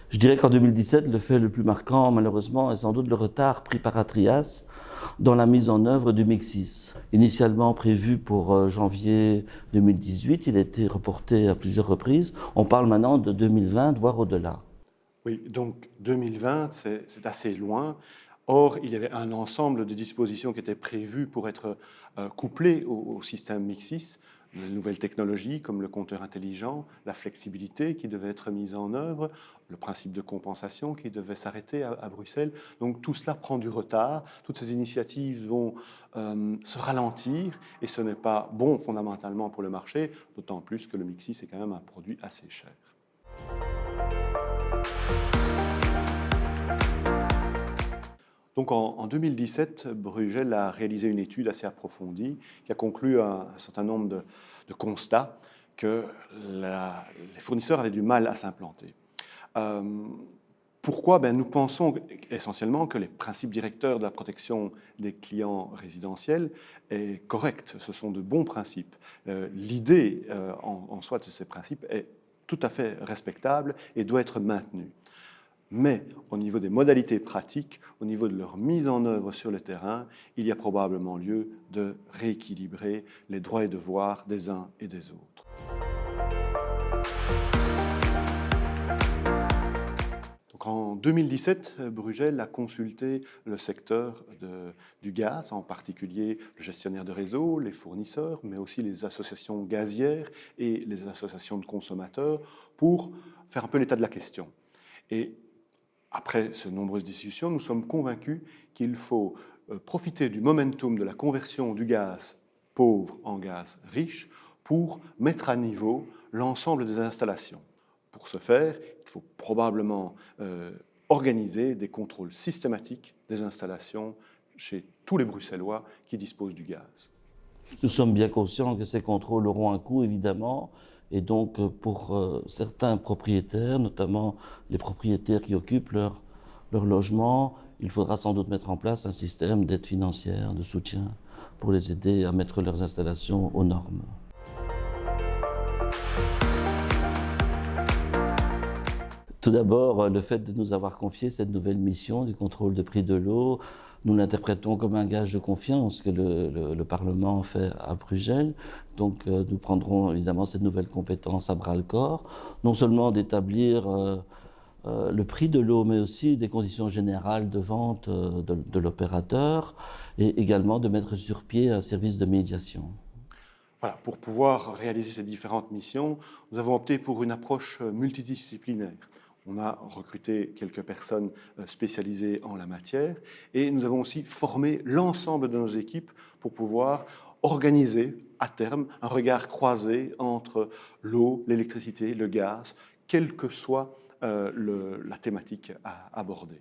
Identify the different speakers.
Speaker 1: Je dirais qu'en 2017, le fait le plus marquant, malheureusement, est sans doute le retard pris par Atrias dans la mise en œuvre du Mixis. Initialement prévu pour janvier 2018, il a été reporté à plusieurs reprises. On parle maintenant de 2020, voire au-delà.
Speaker 2: Oui, donc 2020, c'est assez loin. Or, il y avait un ensemble de dispositions qui étaient prévues pour être couplées au système Mixis, les nouvelles technologies comme le compteur intelligent, la flexibilité qui devait être mise en œuvre, le principe de compensation qui devait s'arrêter à Bruxelles. Donc tout cela prend du retard, toutes ces initiatives vont se ralentir et ce n'est pas bon fondamentalement pour le marché, d'autant plus que le Mixis est quand même un produit assez cher. Donc en 2017, Bruegel a réalisé une étude assez approfondie qui a conclu un certain nombre de constats que les fournisseurs avaient du mal à s'implanter. Euh, Pourquoi? Nous pensons essentiellement que les principes directeurs de la protection des clients résidentiels est correct. Ce sont de bons principes. L'idée en soi de ces principes est tout à fait respectable et doit être maintenue. Mais au niveau des modalités pratiques, au niveau de leur mise en œuvre sur le terrain, il y a probablement lieu de rééquilibrer les droits et devoirs des uns et des autres. Donc en 2017, Bruegel a consulté le secteur du gaz, en particulier le gestionnaire de réseau, les fournisseurs, mais aussi les associations gazières et les associations de consommateurs pour faire un peu l'état de la question. Et après ces nombreuses discussions, nous sommes convaincus qu'il faut profiter du momentum de la conversion du gaz pauvre en gaz riche pour mettre à niveau l'ensemble des installations. Pour ce faire, il faut probablement organiser des contrôles systématiques des installations chez tous les Bruxellois qui disposent du gaz.
Speaker 1: Nous sommes bien conscients que ces contrôles auront un coût, évidemment, et donc pour certains propriétaires, notamment les propriétaires qui occupent leur logement, il faudra sans doute mettre en place un système d'aide financière, de soutien, pour les aider à mettre leurs installations aux normes. Tout d'abord, le fait de nous avoir confié cette nouvelle mission du contrôle de prix de l'eau, nous l'interprétons comme un gage de confiance que le Parlement fait à Bruxelles. Donc nous prendrons évidemment cette nouvelle compétence à bras-le-corps, non seulement d'établir le prix de l'eau, mais aussi des conditions générales de vente de l'opérateur, et également de mettre sur pied un service de médiation.
Speaker 2: Voilà, pour pouvoir réaliser ces différentes missions, nous avons opté pour une approche multidisciplinaire. On a recruté quelques personnes spécialisées en la matière et nous avons aussi formé l'ensemble de nos équipes pour pouvoir organiser à terme un regard croisé entre l'eau, l'électricité, le gaz, quelle que soit la thématique à aborder.